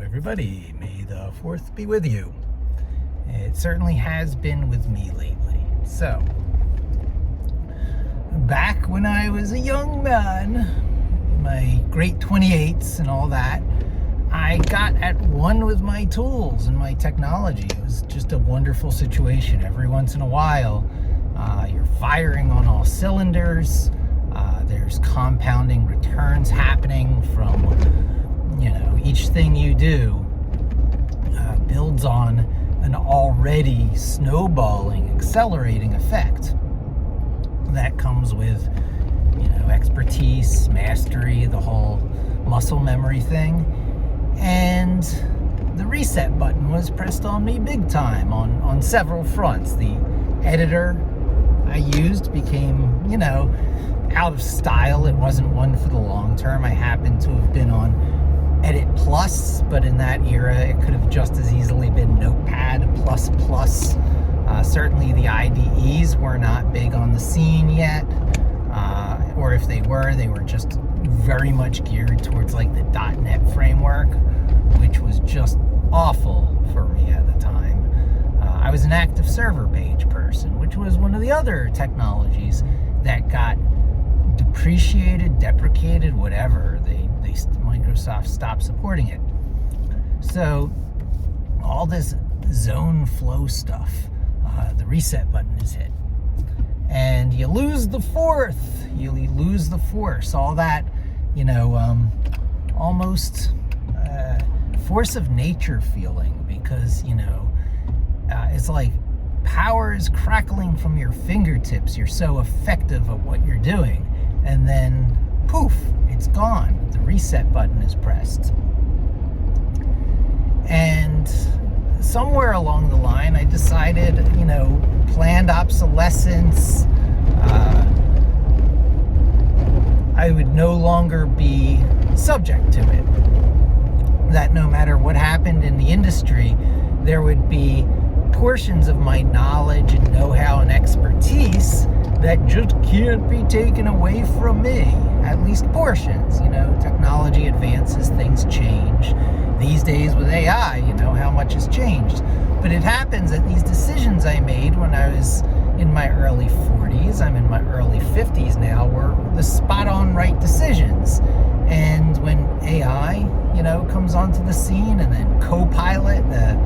everybody. May the 4th be with you. It certainly has been with me lately. So, back when I was a young man, my great 28s and all that, I got at one with my tools and my technology. It was just a wonderful situation. Every once in a while, you're firing on all cylinders. There's compounding returns happening from, each thing you do builds on an already snowballing, accelerating effect that comes with, expertise, mastery, the whole muscle memory thing. And the reset button was pressed on me big time on several fronts. The editor I used became, out of style. It wasn't one for the long term. I happened to have been on Edit Plus, but in that era, it could have just as easily been Notepad++. Certainly the IDEs were not big on the scene yet, or if they were just very much geared towards like the .NET framework, which was just awful for me at the time. I was an active server page person, which was one of the other technologies that got deprecated, whatever. Microsoft stopped supporting it. So all this zone flow stuff, the reset button is hit. And you lose the fourth, you lose the force, all that, almost force of nature feeling, because, it's like power is crackling from your fingertips. You're so effective at what you're doing. And then, poof, it's gone. The reset button is pressed. And somewhere along the line, I decided, planned obsolescence, I would no longer be subject to it. That no matter what happened in the industry, there would be portions of my knowledge and know-how and expertise that just can't be taken away from me. At least portions. Technology advances, things change. These days with AI, how much has changed. But it happens that these decisions I made when I was in my early 40s, I'm in my early 50s now, were the spot-on right decisions. And when AI, comes onto the scene, and then Copilot, the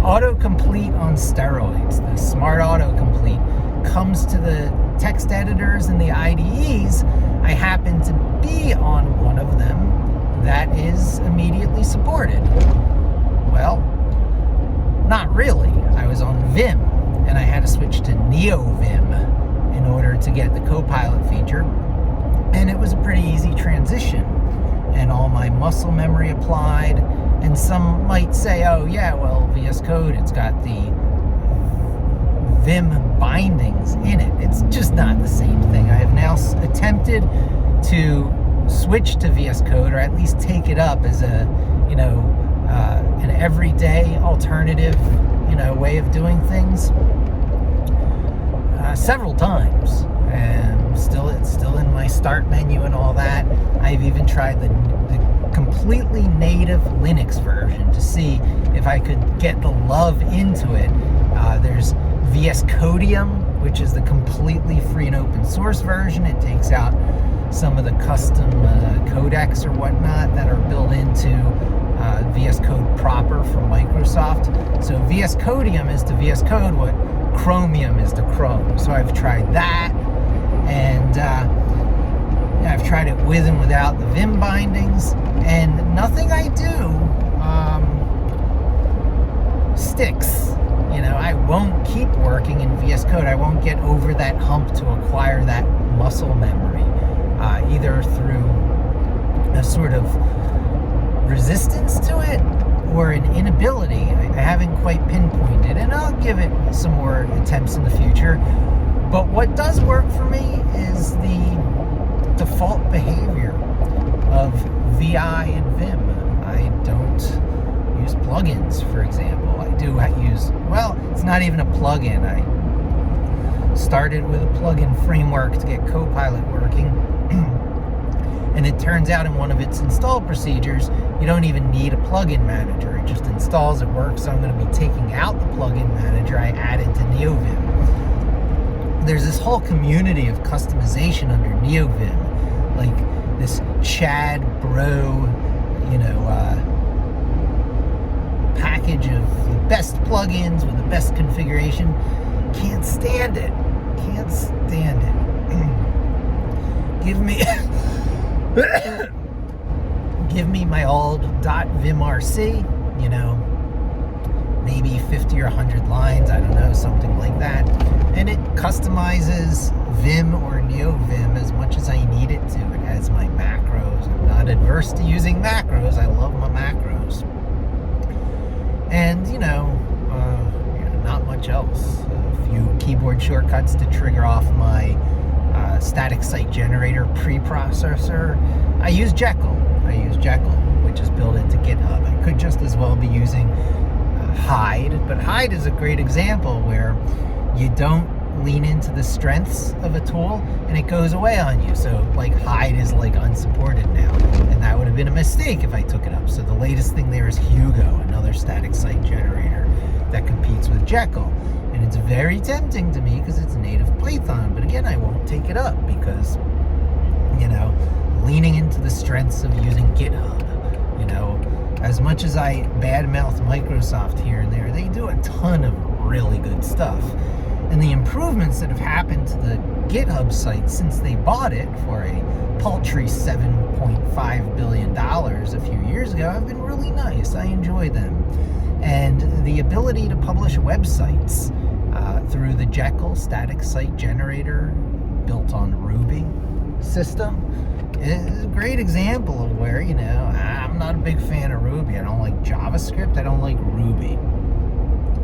autocomplete on steroids, the smart autocomplete, comes to the text editors and the IDEs, I happen to be on one of them that is immediately supported. Well, not really. I was on Vim, and I had to switch to NeoVim in order to get the Copilot feature, and it was a pretty easy transition, and all my muscle memory applied. And some might say, oh yeah, well, VS Code, it's got the Vim bindings in it. It's just not the same thing. I have now attempted to switch to VS Code, or at least take it up as a, an everyday alternative, way of doing things, several times. And it's still in my start menu and all that. I've even tried the completely native Linux version to see if I could get the love into it. There's VS Codium, which is the completely free and open source version. It takes out some of the custom codecs or whatnot that are built into VS Code proper from Microsoft. So VS Codium is to VS Code what Chromium is to Chrome. So I've tried that, and I've tried it with and without the Vim bindings, and nothing I do sticks. I won't keep working in VS Code. I won't get over that hump to acquire that muscle memory, either through a sort of resistance to it or an inability. I haven't quite pinpointed, and I'll give it some more attempts in the future. But what does work for me is the default behavior of VI and Vim. I don't use plugins, for example. It's not even a plugin. I started with a plugin framework to get Copilot working, And it turns out in one of its install procedures, you don't even need a plugin manager. It just installs, it works. So I'm going to be taking out the plugin manager I added to NeoVim. There's this whole community of customization under NeoVim, like this Chad Bro, package of the best plugins with the best configuration. Can't stand it. Give me my old .vimrc, maybe 50 or 100 lines, I don't know, something like that. And it customizes Vim or NeoVim as much as I need it to. It has my macros. I'm not adverse to using macros. I love my macros. And, not much else. A few keyboard shortcuts to trigger off my static site generator preprocessor. I use Jekyll, which is built into GitHub. I could just as well be using Hide, but Hide is a great example where you don't lean into the strengths of a tool and it goes away on you. So like Hide is like unsupported now, and that would have been a mistake if I took it up. So the latest thing there is Hugo, another static site generator that competes with Jekyll. And it's very tempting to me because it's native Python, but again, I won't take it up because, leaning into the strengths of using GitHub, as much as I badmouth Microsoft here and there, they do a ton of really good stuff. And the improvements that have happened to the GitHub site since they bought it for a paltry $7.5 billion a few years ago have been really nice. I enjoy them. And the ability to publish websites through the Jekyll static site generator built on Ruby system is a great example of where, I'm not a big fan of Ruby. I don't like JavaScript. I don't like Ruby.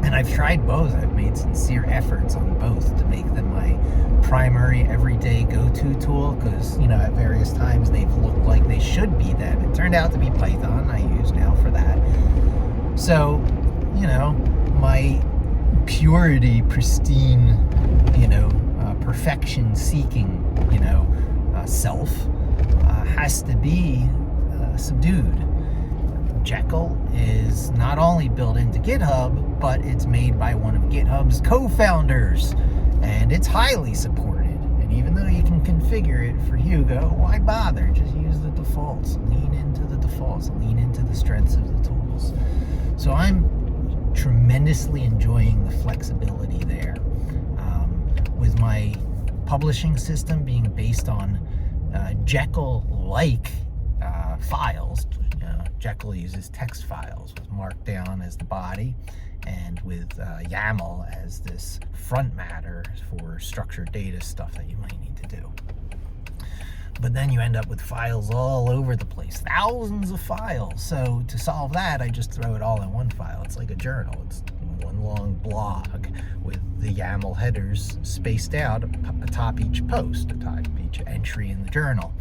And I've tried both. I've made sincere efforts on both to make them my primary everyday go-to tool because, at various times they've looked like they should be them. It turned out to be Python I use now for that. So, my purity, pristine, perfection-seeking, self has to be subdued. Jekyll is not only built into GitHub, but it's made by one of GitHub's co-founders, and it's highly supported. And even though you can configure it for Hugo, why bother? Just use the defaults. Lean into the defaults. Lean into the strengths of the tools. So I'm tremendously enjoying the flexibility there. With my publishing system being based on Jekyll-like files. Jekyll uses text files with Markdown as the body and with YAML as this front matter for structured data stuff that you might need to do. But then you end up with files all over the place, thousands of files. So to solve that, I just throw it all in one file. It's like a journal. It's one long blog with the YAML headers spaced out atop each post, atop each entry in the journal.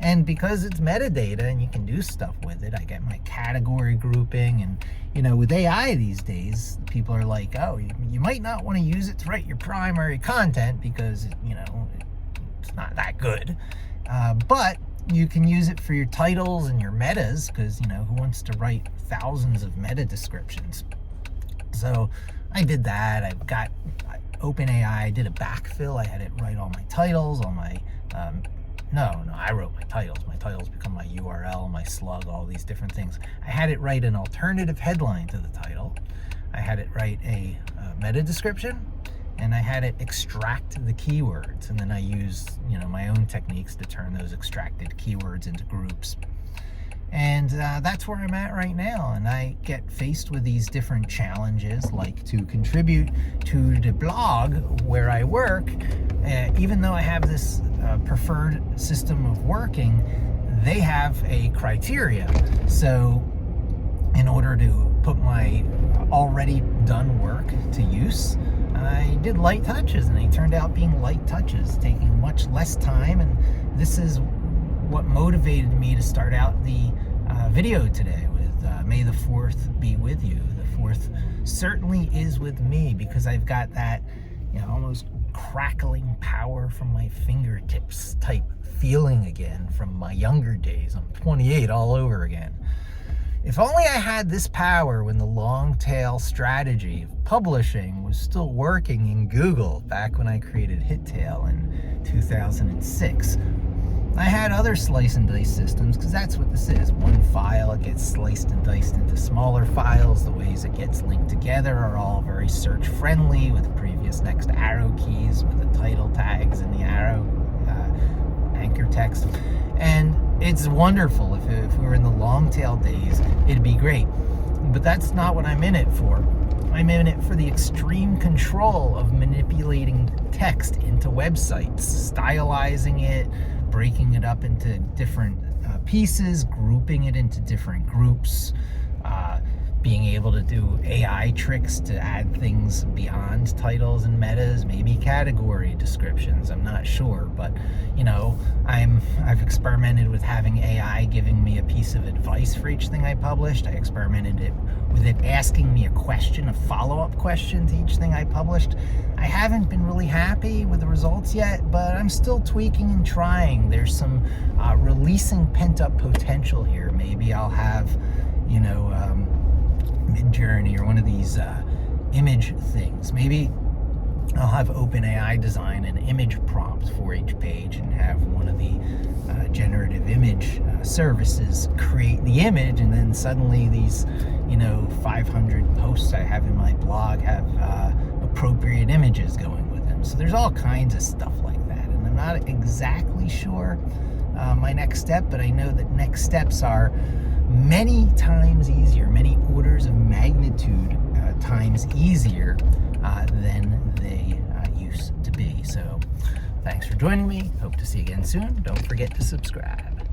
And because it's metadata and you can do stuff with it, I get my category grouping. And, with AI these days, people are like, oh, you might not want to use it to write your primary content because, it's not that good. But you can use it for your titles and your metas because, who wants to write thousands of meta descriptions? So I did that. I've got OpenAI. I did a backfill. I had it write all my titles, all my... No, I wrote my titles. My titles become my URL, my slug, all these different things. I had it write an alternative headline to the title. I had it write a meta description, and I had it extract the keywords. And then I used, my own techniques to turn those extracted keywords into groups. And that's where I'm at right now. And I get faced with these different challenges, like to contribute to the blog where I work. Even though I have this preferred system of working, they have a criteria. So in order to put my already done work to use, I did light touches, and they turned out being light touches, taking much less time. And this is what motivated me to start out the video today with May the 4th be with you. The 4th certainly is with me because I've got that almost crackling power from my fingertips type feeling again from my younger days. I'm 28 all over again. If only I had this power when the long tail strategy of publishing was still working in Google back when I created HitTail in 2006. I had other slice and dice systems, because that's what this is. One file, it gets sliced and diced into smaller files. The ways it gets linked together are all very search friendly, with previous next arrow keys, with the title tags and the arrow anchor text. And it's wonderful. If we were in the long tail days, it'd be great. But that's not what I'm in it for. I'm in it for the extreme control of manipulating text into websites, stylizing it, breaking it up into different pieces, grouping it into different groups, being able to do AI tricks to add things beyond titles and metas, maybe category descriptions, I'm not sure. But I've experimented with having AI giving me a piece of advice for each thing I published. I experimented with it asking me a question, a follow-up question to each thing I published. I haven't been really happy with the results yet, but I'm still tweaking and trying. There's some releasing pent-up potential here. Maybe I'll have Midjourney or one of these image things. Maybe I'll have OpenAI design an image prompt for each page and have one of the generative image services create the image, and then suddenly these 500 posts I have in my blog have appropriate images going with them. So there's all kinds of stuff like that, and I'm not exactly sure my next step, but I know that next steps are many times easier, many orders of magnitude times easier than they used to be. So thanks for joining me. Hope to see you again soon. Don't forget to subscribe.